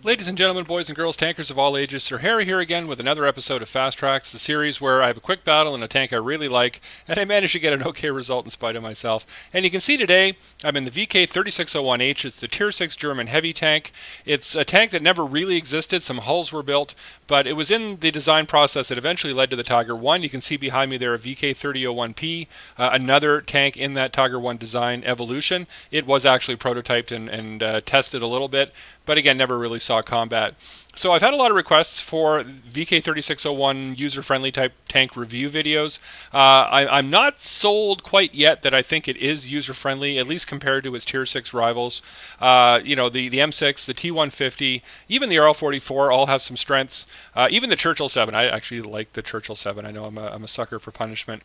Ladies and gentlemen, boys and girls, tankers of all ages, Sir Harry here again with another episode of Fast Tracks, the series where I have a quick battle in a tank I really like, and I managed to get an okay result in spite of myself. And you can see today, I'm in the VK3601H. It's the Tier 6 German heavy tank. It's a tank that never really existed. Some hulls were built, but it was in the design process that eventually led to the Tiger 1. You can see behind me there a VK3001P, another tank in that Tiger 1 design evolution. It was actually prototyped and tested a little bit, but again, never really saw combat. So I've had a lot of requests for VK3601 user-friendly type tank review videos. I'm not sold quite yet that I think it is user-friendly, at least compared to its Tier 6 rivals. The M6, the T150, even the RL44 all have some strengths. Even the Churchill 7. I actually like the Churchill 7. I know I'm a sucker for punishment.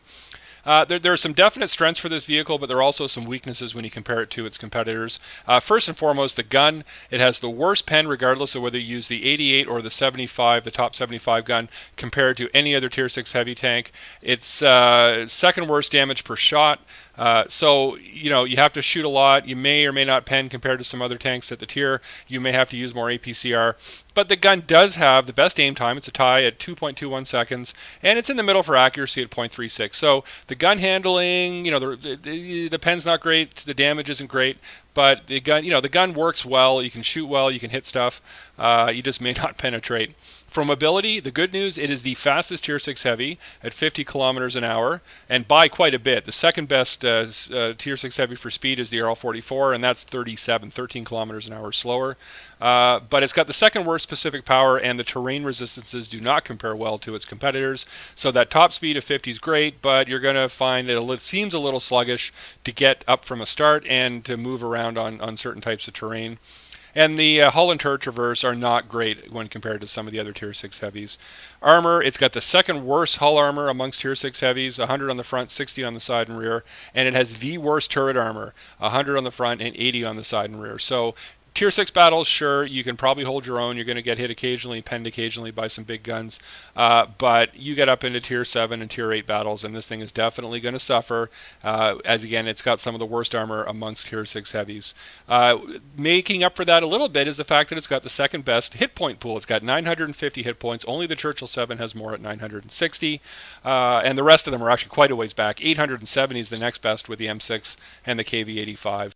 There are some definite strengths for this vehicle, but there are also some weaknesses when you compare it to its competitors. First and foremost, the gun. It has the worst pen, regardless of whether you use the 88 or the 75, the top 75 gun, compared to any other Tier 6 heavy tank. It's second worst damage per shot. So, you have to shoot a lot. You may or may not pen compared to some other tanks at the tier. You may have to use more APCR. But the gun does have the best aim time. It's a tie at 2.21 seconds, and it's in the middle for accuracy at 0.36. So the gun handling, the pen's not great, the damage isn't great, but the gun works well. You can shoot well, you can hit stuff. You just may not penetrate. For mobility, the good news, it is the fastest Tier 6 heavy at 50 kilometers an hour, and by quite a bit. The second best Tier 6 heavy for speed is the RL44, and that's 13 kilometers an hour slower. But it's got the second worst specific power, and the terrain resistances do not compare well to its competitors. So that top speed of 50 is great, but you're going to find it seems a little sluggish to get up from a start and to move around on certain types of terrain. And the hull and turret traverse are not great when compared to some of the other Tier 6 heavies. Armor, it's got the second worst hull armor amongst Tier 6 heavies, 100 on the front, 60 on the side and rear. And it has the worst turret armor, 100 on the front and 80 on the side and rear. So Tier 6 battles, sure, you can probably hold your own. You're going to get hit occasionally, penned occasionally by some big guns. But you get up into Tier 7 and Tier 8 battles, and this thing is definitely going to suffer, as again, it's got some of the worst armor amongst Tier 6 heavies. Making up for that a little bit is the fact that it's got the second best hit point pool. It's got 950 hit points. Only the Churchill 7 has more at 960. And the rest of them are actually quite a ways back. 870 is the next best with the M6 and the KV85.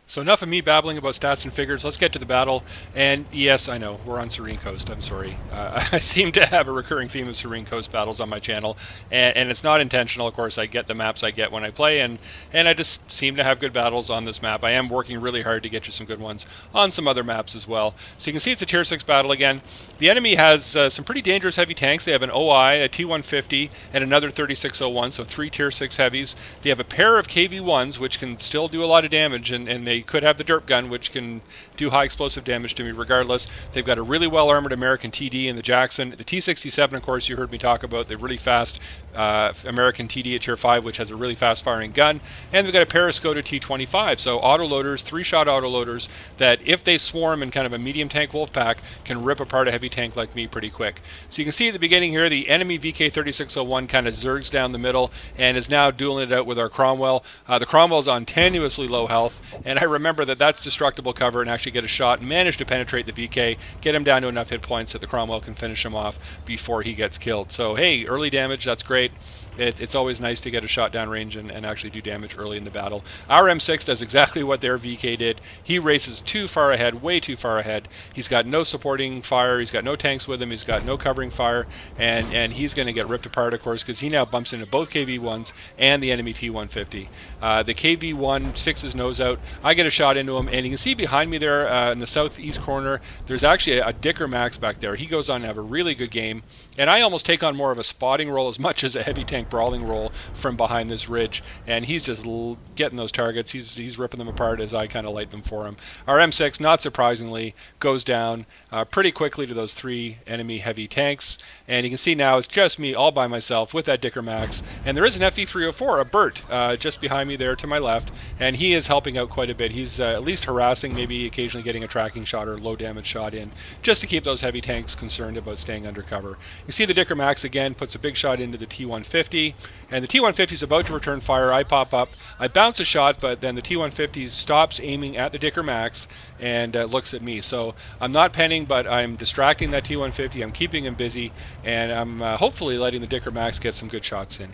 So enough of me babbling about stats and figures. Let's get to the battle. And yes, I know, we're on Serene Coast. I'm sorry. I seem to have a recurring theme of Serene Coast battles on my channel. And it's not intentional. Of course, I get the maps I get when I play. And I just seem to have good battles on this map. I am working really hard to get you some good ones on some other maps as well. So you can see it's a Tier 6 battle again. The enemy has some pretty dangerous heavy tanks. They have an OI, a T150, and another 3601. So 3 Tier 6 heavies. They have a pair of KV1s, which can still do a lot of damage. And they could have the derp gun, which can do high explosive damage to me regardless. They've got a really well armored American TD in the Jackson. The T67, of course, you heard me talk about the really fast American TD at Tier 5, which has a really fast firing gun. And they've got a Periscoda T25, so autoloaders, 3-shot autoloaders that if they swarm in kind of a medium tank wolf pack can rip apart a heavy tank like me pretty quick. So you can see at the beginning here the enemy VK3601 kind of zergs down the middle and is now dueling it out with our Cromwell. The Cromwell's on tenuously low health, and I remember that that's destructible cover and actually get a shot and manage to penetrate the VK, get him down to enough hit points that the Cromwell can finish him off before he gets killed. So hey, early damage, that's great. It's always nice to get a shot downrange and actually do damage early in the battle. Our M6 does exactly what their VK did. He races too far ahead, way too far ahead. He's got no supporting fire, he's got no tanks with him, he's got no covering fire, and he's going to get ripped apart, of course, because he now bumps into both KV1s and the enemy T150. The KV1 sticks his nose out. I get a shot into him, and you can see behind me there in the southeast corner, there's actually a Dicker Max back there. He goes on to have a really good game, and I almost take on more of a spotting role as much as a heavy tank brawling roll from behind this ridge, and he's just getting those targets. He's ripping them apart as I kind of light them for him. Our M6, not surprisingly, goes down pretty quickly to those 3 enemy heavy tanks, and you can see now it's just me all by myself with that Dicker Max, and there is an FE304, a Burt, just behind me there to my left, and he is helping out quite a bit. bit. He's at least harassing, maybe occasionally getting a tracking shot or low damage shot in, just to keep those heavy tanks concerned about staying undercover. You see the Dicker Max again puts a big shot into the T-150, and the T-150 is about to return fire. I pop up, I bounce a shot, but then the T-150 stops aiming at the Dicker Max and looks at me. So I'm not penning, but I'm distracting that T-150. I'm keeping him busy, and I'm hopefully letting the Dicker Max get some good shots in.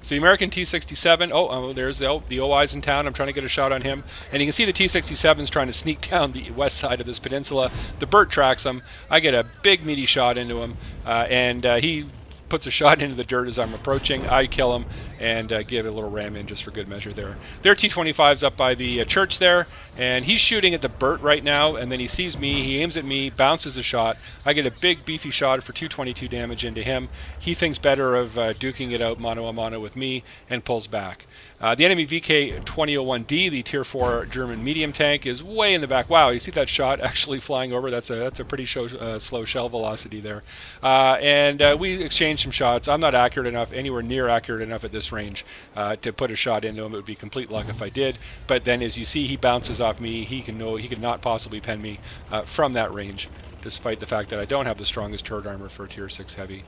So the American T-67, there's the OI's in town. I'm trying to get a shot on him. And you can see the T-67's trying to sneak down the west side of this peninsula. The Burt tracks him. I get a big meaty shot into him, and he puts a shot into the dirt as I'm approaching. I kill him and give it a little ram in just for good measure there. Their T-25's up by the church there, and he's shooting at the Burt right now, and then he sees me, he aims at me, bounces a shot. I get a big beefy shot for 222 damage into him. He thinks better of duking it out mano a mano with me and pulls back. The enemy VK-2001D, the Tier 4 German medium tank, is way in the back. Wow, you see that shot actually flying over? That's a pretty slow shell velocity there. And we exchanged some shots. I'm not accurate enough, anywhere near accurate enough at this range to put a shot into him. It would be complete luck if I did. But then, as you see, he bounces off me. He could not possibly pen me from that range, despite the fact that I don't have the strongest turret armor for a Tier 6 heavy.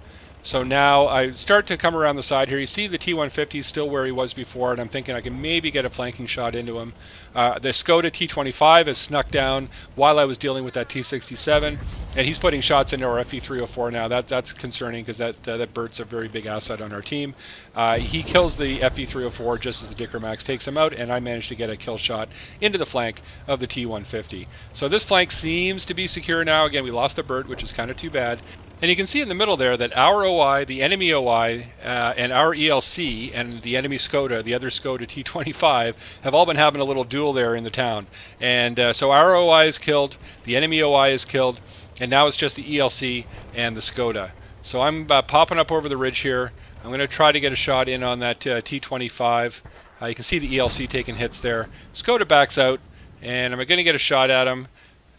So now I start to come around the side here. You see the T-150 is still where he was before, and I'm thinking I can maybe get a flanking shot into him. The Skoda T-25 has snuck down while I was dealing with that T-67, and he's putting shots into our FE-304 now. That's concerning because that Burt's a very big asset on our team. He kills the FE-304 just as the Dicker Max takes him out, and I managed to get a kill shot into the flank of the T-150. So this flank seems to be secure now. Again, we lost the Burt, which is kind of too bad. And you can see in the middle there that our OI, the enemy OI, and our ELC, and the enemy Skoda, the other Skoda T-25, have all been having a little duel there in the town. And so our OI is killed, the enemy OI is killed, and now it's just the ELC and the Skoda. So I'm popping up over the ridge here. I'm going to try to get a shot in on that T-25. You can see the ELC taking hits there. Skoda backs out, and I'm going to get a shot at him.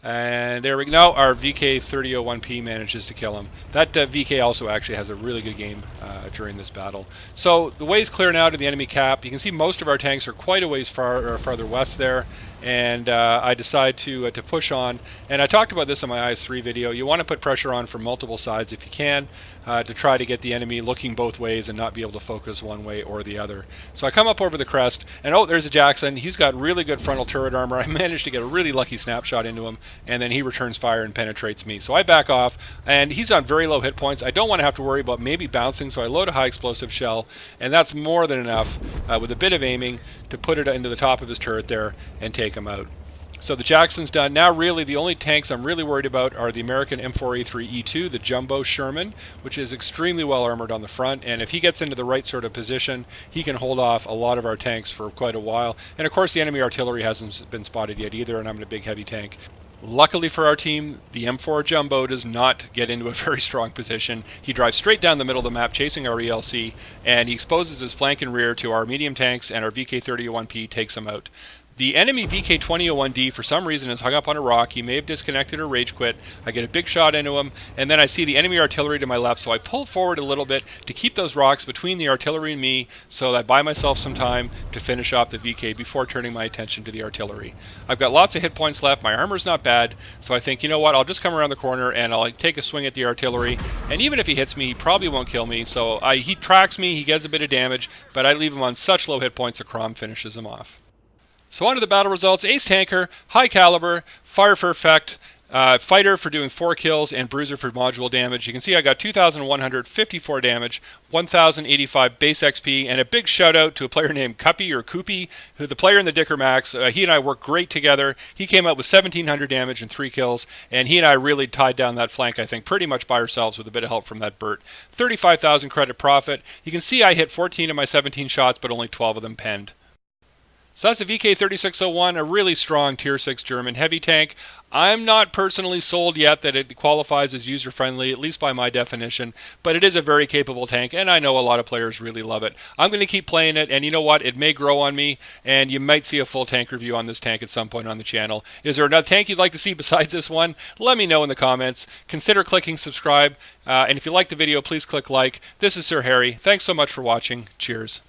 And there we go. Now our VK-3001P manages to kill him. That VK also actually has a really good game during this battle. So the way's clear now to the enemy cap. You can see most of our tanks are quite a ways farther west there. And I decide to push on. And I talked about this in my IS-3 video. You want to put pressure on from multiple sides if you can to try to get the enemy looking both ways and not be able to focus one way or the other. So I come up over the crest, and oh, there's a Jackson. He's got really good frontal turret armor. I managed to get a really lucky snapshot into him, and then he returns fire and penetrates me. So I back off, and he's on very low hit points. I don't want to have to worry about maybe bouncing, so I load a high explosive shell, and that's more than enough with a bit of aiming to put it into the top of his turret there and take him out. So the Jackson's done. Now really the only tanks I'm really worried about are the American M4A3E2, the Jumbo Sherman, which is extremely well armored on the front, and if he gets into the right sort of position, he can hold off a lot of our tanks for quite a while. And of course the enemy artillery hasn't been spotted yet either, and I'm in a big heavy tank. Luckily for our team, the M4 Jumbo does not get into a very strong position. He drives straight down the middle of the map chasing our ELC, and he exposes his flank and rear to our medium tanks, and our VK-3001P takes him out. The enemy VK-2001D for some reason is hung up on a rock. He may have disconnected or rage quit. I get a big shot into him, and then I see the enemy artillery to my left, so I pull forward a little bit to keep those rocks between the artillery and me, so that I buy myself some time to finish off the VK before turning my attention to the artillery. I've got lots of hit points left. My armor's not bad, so I think, you know what, I'll just come around the corner and I'll take a swing at the artillery, and even if he hits me, he probably won't kill me, so he tracks me, he gets a bit of damage, but I leave him on such low hit points that Crom finishes him off. So on to the battle results. Ace Tanker, High Caliber, Fire for Effect, Fighter for doing 4 kills, and Bruiser for module damage. You can see I got 2,154 damage, 1,085 base XP, and a big shout out to a player named Cuppy or Koopy, who the player in the Dicker Max. He and I worked great together. He came out with 1,700 damage and 3 kills, and he and I really tied down that flank, I think, pretty much by ourselves with a bit of help from that Burt. 35,000 credit profit. You can see I hit 14 of my 17 shots, but only 12 of them penned. So that's the VK-3601, a really strong Tier 6 German heavy tank. I'm not personally sold yet that it qualifies as user-friendly, at least by my definition, but it is a very capable tank, and I know a lot of players really love it. I'm going to keep playing it, and you know what? It may grow on me, and you might see a full tank review on this tank at some point on the channel. Is there another tank you'd like to see besides this one? Let me know in the comments. Consider clicking subscribe, and if you like the video, please click like. This is Sir Harry. Thanks so much for watching. Cheers.